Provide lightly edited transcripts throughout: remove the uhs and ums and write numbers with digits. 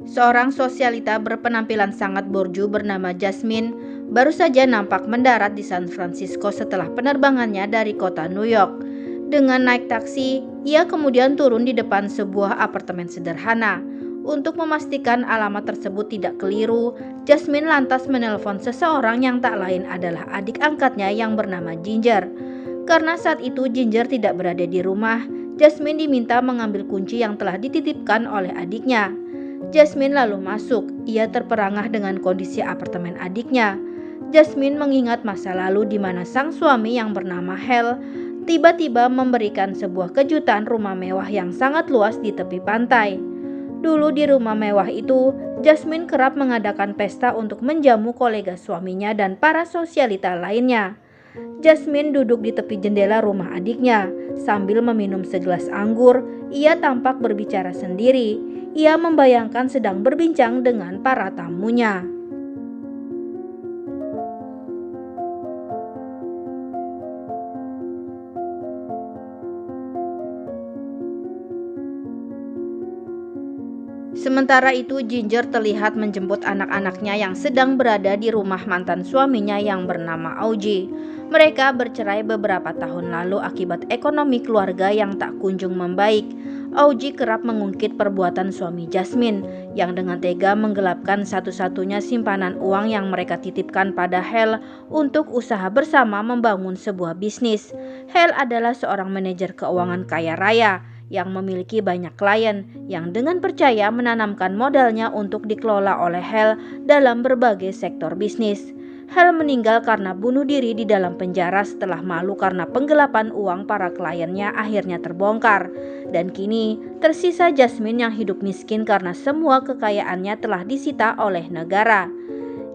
Seorang sosialita berpenampilan sangat borju bernama Jasmine baru saja nampak mendarat di San Francisco setelah penerbangannya dari kota New York. Dengan naik taksi, ia kemudian turun di depan sebuah apartemen sederhana. Untuk memastikan alamat tersebut tidak keliru, Jasmine lantas menelpon seseorang yang tak lain adalah adik angkatnya yang bernama Ginger. Karena saat itu Ginger tidak berada di rumah, Jasmine diminta mengambil kunci yang telah dititipkan oleh adiknya. Jasmine lalu masuk. Ia terperangah dengan kondisi apartemen adiknya. Jasmine mengingat masa lalu di mana sang suami yang bernama Hal tiba-tiba memberikan sebuah kejutan rumah mewah yang sangat luas di tepi pantai. Dulu di rumah mewah itu, Jasmine kerap mengadakan pesta untuk menjamu kolega suaminya dan para sosialita lainnya. Jasmine duduk di tepi jendela rumah adiknya. Sambil meminum segelas anggur, ia tampak berbicara sendiri. Ia membayangkan sedang berbincang dengan para tamunya. Sementara itu, Ginger terlihat menjemput anak-anaknya yang sedang berada di rumah mantan suaminya yang bernama Augie. Mereka bercerai beberapa tahun lalu akibat ekonomi keluarga yang tak kunjung membaik. Augie kerap mengungkit perbuatan suami Jasmine yang dengan tega menggelapkan satu-satunya simpanan uang yang mereka titipkan pada Hal untuk usaha bersama membangun sebuah bisnis. Hal adalah seorang manajer keuangan kaya raya yang memiliki banyak klien yang dengan percaya menanamkan modalnya untuk dikelola oleh Hal dalam berbagai sektor bisnis. Hal meninggal karena bunuh diri di dalam penjara setelah malu karena penggelapan uang para kliennya akhirnya terbongkar. Dan kini tersisa Jasmine yang hidup miskin karena semua kekayaannya telah disita oleh negara.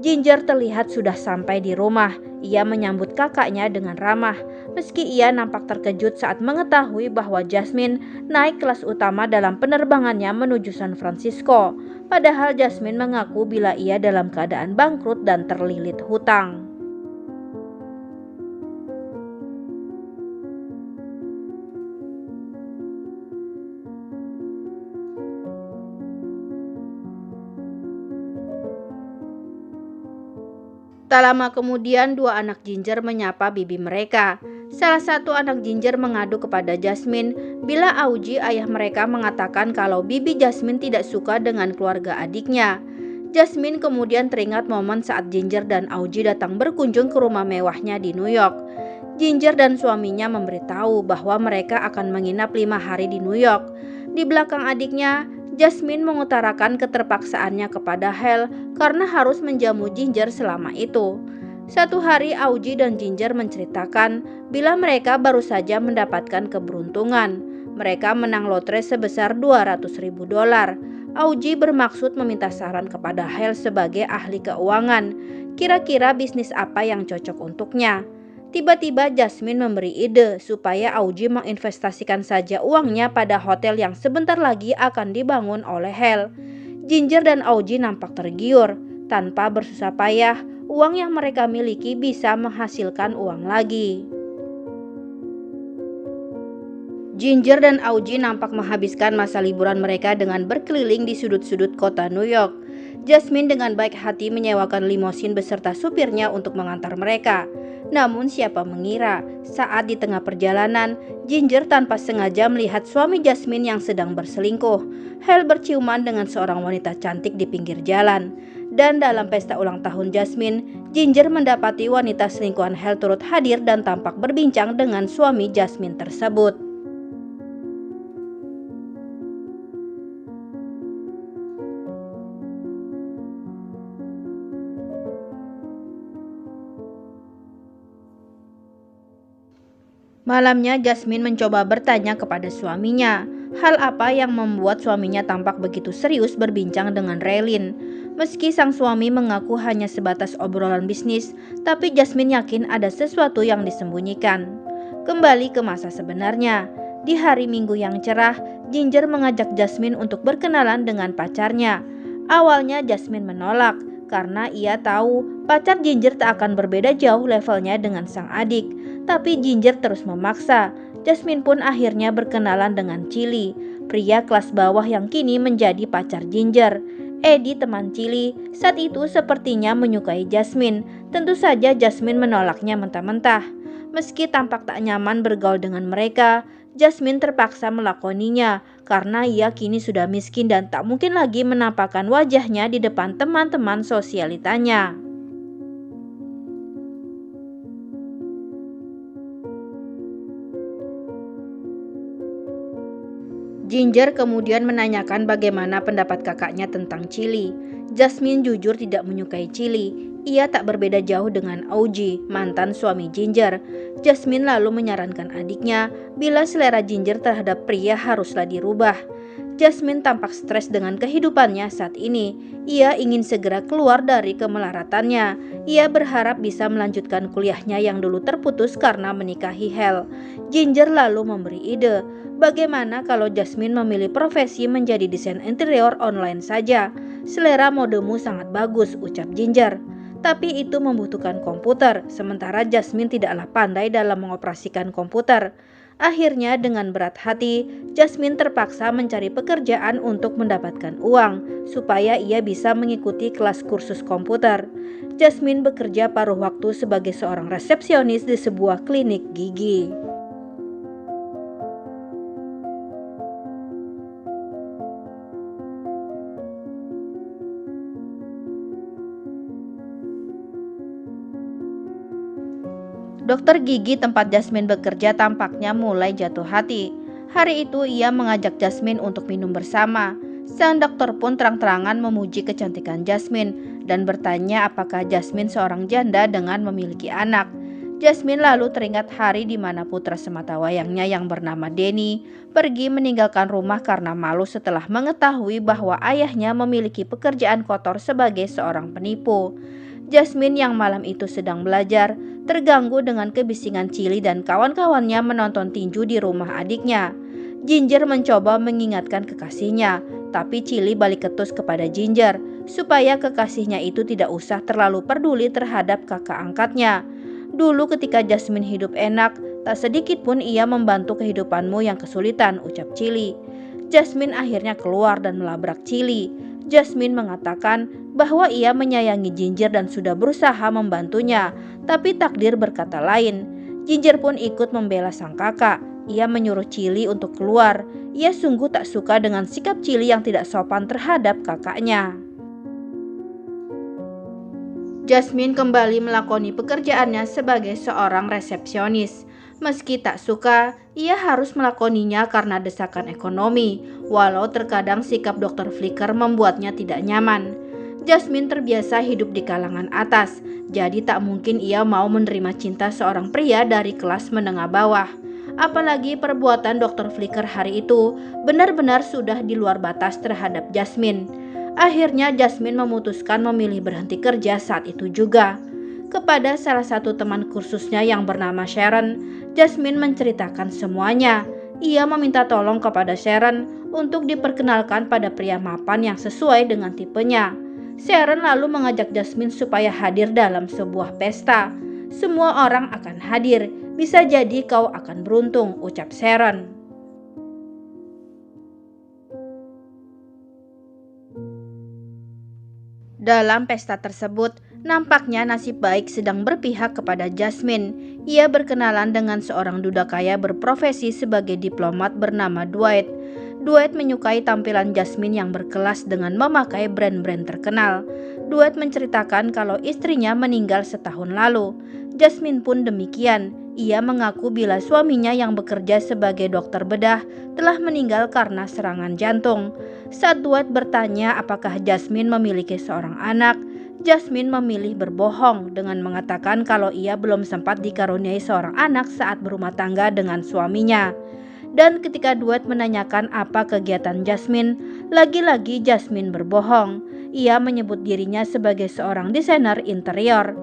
Ginger terlihat sudah sampai di rumah. Ia menyambut kakaknya dengan ramah. Meski ia nampak terkejut saat mengetahui bahwa Jasmine naik kelas utama dalam penerbangannya menuju San Francisco. Padahal Jasmine mengaku bila ia dalam keadaan bangkrut dan terlilit hutang. Tak lama kemudian, dua anak Ginger menyapa bibi mereka. Salah satu anak Ginger mengadu kepada Jasmine bila Augie ayah mereka mengatakan kalau bibi Jasmine tidak suka dengan keluarga adiknya. Jasmine kemudian teringat momen saat Ginger dan Augie datang berkunjung ke rumah mewahnya di New York. Ginger dan suaminya memberitahu bahwa mereka akan menginap 5 hari di New York. Di belakang adiknya, Jasmine mengutarakan keterpaksaannya kepada Hal karena harus menjamu Ginger selama itu. Satu hari Augie dan Ginger menceritakan bila mereka baru saja mendapatkan keberuntungan. Mereka menang lotre sebesar $200.000. Augie bermaksud meminta saran kepada Hal sebagai ahli keuangan. Kira-kira bisnis apa yang cocok untuknya? Tiba-tiba Jasmine memberi ide supaya Augie menginvestasikan saja uangnya pada hotel yang sebentar lagi akan dibangun oleh Hal. Ginger dan Augie nampak tergiur. Tanpa bersusah payah, uang yang mereka miliki bisa menghasilkan uang lagi. Ginger dan Augie nampak menghabiskan masa liburan mereka dengan berkeliling di sudut-sudut kota New York. Jasmine dengan baik hati menyewakan limosin beserta supirnya untuk mengantar mereka. Namun siapa mengira saat di tengah perjalanan, Ginger tanpa sengaja melihat suami Jasmine yang sedang berselingkuh. Hal berciuman dengan seorang wanita cantik di pinggir jalan. Dan dalam pesta ulang tahun Jasmine, Ginger mendapati wanita selingkuhan Hal turut hadir dan tampak berbincang dengan suami Jasmine tersebut. Malamnya Jasmine mencoba bertanya kepada suaminya, hal apa yang membuat suaminya tampak begitu serius berbincang dengan Raylene. Meski sang suami mengaku hanya sebatas obrolan bisnis, tapi Jasmine yakin ada sesuatu yang disembunyikan. Kembali ke masa sebenarnya, di hari Minggu yang cerah, Ginger mengajak Jasmine untuk berkenalan dengan pacarnya. Awalnya Jasmine menolak, karena ia tahu pacar Ginger tak akan berbeda jauh levelnya dengan sang adik. Tapi Ginger terus memaksa. Jasmine pun akhirnya berkenalan dengan Chili, pria kelas bawah yang kini menjadi pacar Ginger. Eddie, teman Chili, saat itu sepertinya menyukai Jasmine. Tentu saja Jasmine menolaknya mentah-mentah. Meski tampak tak nyaman bergaul dengan mereka, Jasmine terpaksa melakoninya karena ia kini sudah miskin dan tak mungkin lagi menampakkan wajahnya di depan teman-teman sosialitanya. Ginger kemudian menanyakan bagaimana pendapat kakaknya tentang Chili. Jasmine jujur tidak menyukai Chili. Ia tak berbeda jauh dengan Augie, mantan suami Ginger. Jasmine lalu menyarankan adiknya bila selera Ginger terhadap pria haruslah dirubah. Jasmine tampak stres dengan kehidupannya saat ini. Ia ingin segera keluar dari kemelaratannya. Ia berharap bisa melanjutkan kuliahnya yang dulu terputus karena menikahi Hel. Ginger lalu memberi ide. Bagaimana kalau Jasmine memilih profesi menjadi desain interior online saja? Selera modemu sangat bagus, ucap Ginger. Tapi itu membutuhkan komputer, sementara Jasmine tidaklah pandai dalam mengoperasikan komputer. Akhirnya dengan berat hati, Jasmine terpaksa mencari pekerjaan untuk mendapatkan uang, supaya ia bisa mengikuti kelas kursus komputer. Jasmine bekerja paruh waktu sebagai seorang resepsionis di sebuah klinik gigi. Dokter gigi tempat Jasmine bekerja tampaknya mulai jatuh hati. Hari itu ia mengajak Jasmine untuk minum bersama. Sang dokter pun terang-terangan memuji kecantikan Jasmine dan bertanya apakah Jasmine seorang janda dengan memiliki anak. Jasmine lalu teringat hari di mana putra sematawayangnya yang bernama Denny pergi meninggalkan rumah karena malu setelah mengetahui bahwa ayahnya memiliki pekerjaan kotor sebagai seorang penipu. Jasmine yang malam itu sedang belajar, terganggu dengan kebisingan Chili dan kawan-kawannya menonton tinju di rumah adiknya. Ginger mencoba mengingatkan kekasihnya, tapi Chili balik ketus kepada Ginger supaya kekasihnya itu tidak usah terlalu peduli terhadap kakak angkatnya. Dulu ketika Jasmine hidup enak, tak sedikit pun ia membantu kehidupanmu yang kesulitan, ucap Chili. Jasmine akhirnya keluar dan melabrak Chili. Jasmine mengatakan bahwa ia menyayangi Ginger dan sudah berusaha membantunya, tapi takdir berkata lain. Ginger pun ikut membela sang kakak. Ia menyuruh Chili untuk keluar. Ia sungguh tak suka dengan sikap Chili yang tidak sopan terhadap kakaknya. Jasmine kembali melakoni pekerjaannya sebagai seorang resepsionis. Meski tak suka, ia harus melakoninya karena desakan ekonomi, walau terkadang sikap Dr. Flicker membuatnya tidak nyaman. Jasmine terbiasa hidup di kalangan atas, jadi tak mungkin ia mau menerima cinta seorang pria dari kelas menengah bawah. Apalagi perbuatan Dr. Flicker hari itu benar-benar sudah di luar batas terhadap Jasmine. Akhirnya Jasmine memutuskan memilih berhenti kerja saat itu juga. Kepada salah satu teman kursusnya yang bernama Sharon, Jasmine menceritakan semuanya. Ia meminta tolong kepada Sharon untuk diperkenalkan pada pria mapan yang sesuai dengan tipenya. Sharon lalu mengajak Jasmine supaya hadir dalam sebuah pesta. Semua orang akan hadir, bisa jadi kau akan beruntung, ucap Sharon. Dalam pesta tersebut, nampaknya nasib baik sedang berpihak kepada Jasmine. Ia berkenalan dengan seorang duda kaya berprofesi sebagai diplomat bernama Dwight. Dwight menyukai tampilan Jasmine yang berkelas dengan memakai brand-brand terkenal. Dwight menceritakan kalau istrinya meninggal setahun lalu. Jasmine pun demikian. Ia mengaku bila suaminya yang bekerja sebagai dokter bedah telah meninggal karena serangan jantung. Saat Dwight bertanya apakah Jasmine memiliki seorang anak, Jasmine memilih berbohong dengan mengatakan kalau ia belum sempat dikaruniai seorang anak saat berumah tangga dengan suaminya. Dan ketika Dwight menanyakan apa kegiatan Jasmine, lagi-lagi Jasmine berbohong. Ia menyebut dirinya sebagai seorang desainer interior.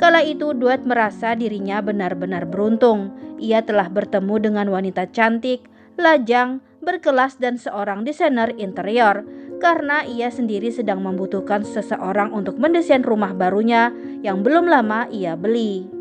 Kala itu Dwight merasa dirinya benar-benar beruntung. Ia telah bertemu dengan wanita cantik, lajang, berkelas dan seorang desainer interior karena ia sendiri sedang membutuhkan seseorang untuk mendesain rumah barunya yang belum lama ia beli.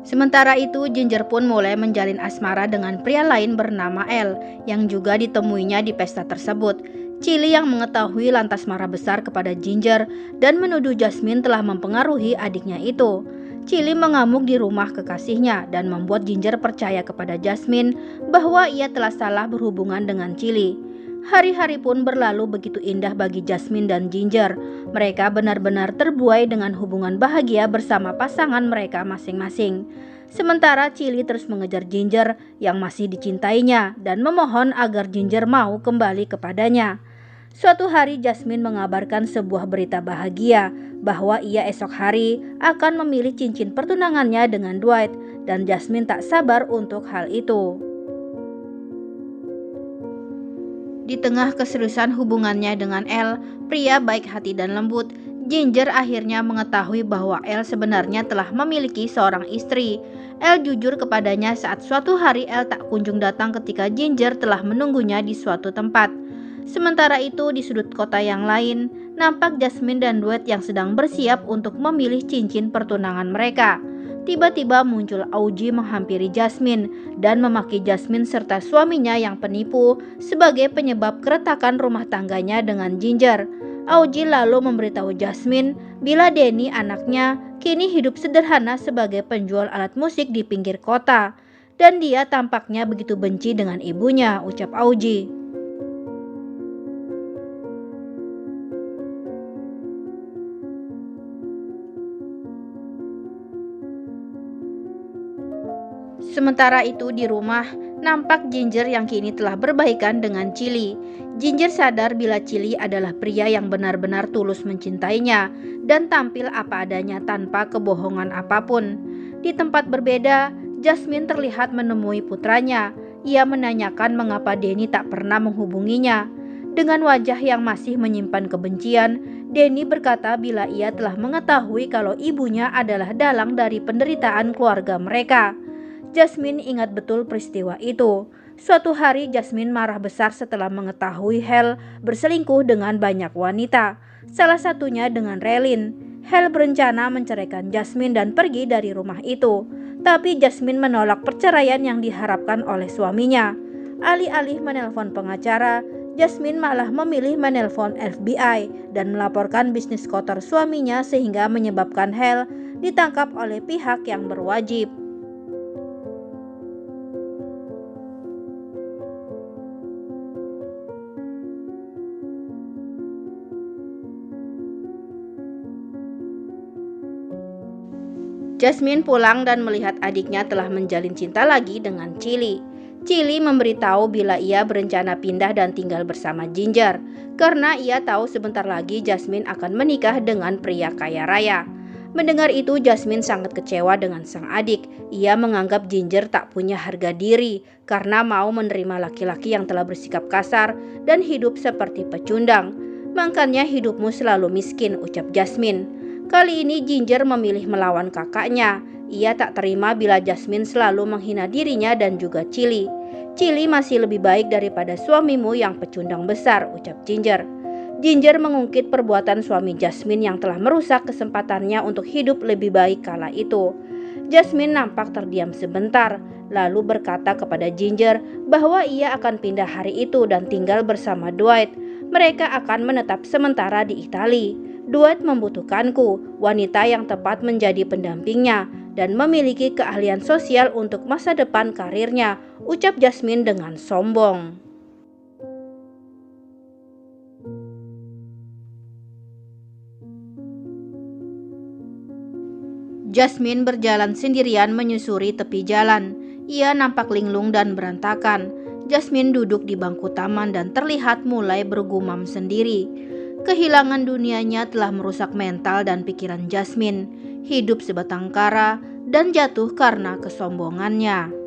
Sementara itu, Ginger pun mulai menjalin asmara dengan pria lain bernama El yang juga ditemuinya di pesta tersebut. Chili yang mengetahui lantas marah besar kepada Ginger dan menuduh Jasmine telah mempengaruhi adiknya itu. Chili mengamuk di rumah kekasihnya dan membuat Ginger percaya kepada Jasmine bahwa ia telah salah berhubungan dengan Chili. Hari-hari pun berlalu begitu indah bagi Jasmine dan Ginger. Mereka benar-benar terbuai dengan hubungan bahagia bersama pasangan mereka masing-masing. Sementara Chili terus mengejar Ginger yang masih dicintainya dan memohon agar Ginger mau kembali kepadanya. Suatu hari Jasmine mengabarkan sebuah berita bahagia bahwa ia esok hari akan memilih cincin pertunangannya dengan Dwight dan Jasmine tak sabar untuk hal itu. Di tengah keseriusan hubungannya dengan El, pria baik hati dan lembut, Ginger akhirnya mengetahui bahwa El sebenarnya telah memiliki seorang istri. El jujur kepadanya saat suatu hari El tak kunjung datang ketika Ginger telah menunggunya di suatu tempat. Sementara itu di sudut kota yang lain, nampak Jasmine dan Dwight yang sedang bersiap untuk memilih cincin pertunangan mereka. Tiba-tiba muncul Augie menghampiri Jasmine dan memaki Jasmine serta suaminya yang penipu sebagai penyebab keretakan rumah tangganya dengan Ginger. Augie lalu memberitahu Jasmine bila Denny anaknya kini hidup sederhana sebagai penjual alat musik di pinggir kota. Dan dia tampaknya begitu benci dengan ibunya, ucap Augie. Sementara itu di rumah, nampak Ginger yang kini telah berbaikan dengan Chili. Ginger sadar bila Chili adalah pria yang benar-benar tulus mencintainya dan tampil apa adanya tanpa kebohongan apapun. Di tempat berbeda, Jasmine terlihat menemui putranya. Ia menanyakan mengapa Denny tak pernah menghubunginya. Dengan wajah yang masih menyimpan kebencian, Denny berkata bila ia telah mengetahui kalau ibunya adalah dalang dari penderitaan keluarga mereka. Jasmine ingat betul peristiwa itu. Suatu hari Jasmine marah besar setelah mengetahui Hel berselingkuh dengan banyak wanita, salah satunya dengan Relin. Hel berencana menceraikan Jasmine dan pergi dari rumah itu, tapi Jasmine menolak perceraian yang diharapkan oleh suaminya. Alih-alih menelpon pengacara, Jasmine malah memilih menelpon FBI dan melaporkan bisnis kotor suaminya sehingga menyebabkan Hel ditangkap oleh pihak yang berwajib. Jasmine pulang dan melihat adiknya telah menjalin cinta lagi dengan Chili. Chili memberitahu bila ia berencana pindah dan tinggal bersama Ginger, karena ia tahu sebentar lagi Jasmine akan menikah dengan pria kaya raya. Mendengar itu Jasmine sangat kecewa dengan sang adik. Ia menganggap Ginger tak punya harga diri karena mau menerima laki-laki yang telah bersikap kasar dan hidup seperti pecundang. Makanya hidupmu selalu miskin, ucap Jasmine. Kali ini Ginger memilih melawan kakaknya. Ia tak terima bila Jasmine selalu menghina dirinya dan juga Chili. Chili masih lebih baik daripada suamimu yang pecundang besar, ucap Ginger. Ginger mengungkit perbuatan suami Jasmine yang telah merusak kesempatannya untuk hidup lebih baik kala itu. Jasmine nampak terdiam sebentar, lalu berkata kepada Ginger bahwa ia akan pindah hari itu dan tinggal bersama Dwight. Mereka akan menetap sementara di Italia. Dwight membutuhkanku, wanita yang tepat menjadi pendampingnya dan memiliki keahlian sosial untuk masa depan karirnya, ucap Jasmine dengan sombong. Jasmine berjalan sendirian menyusuri tepi jalan. Ia nampak linglung dan berantakan. Jasmine duduk di bangku taman dan terlihat mulai bergumam sendiri. Kehilangan dunianya telah merusak mental dan pikiran Jasmine, hidup sebatang kara dan jatuh karena kesombongannya.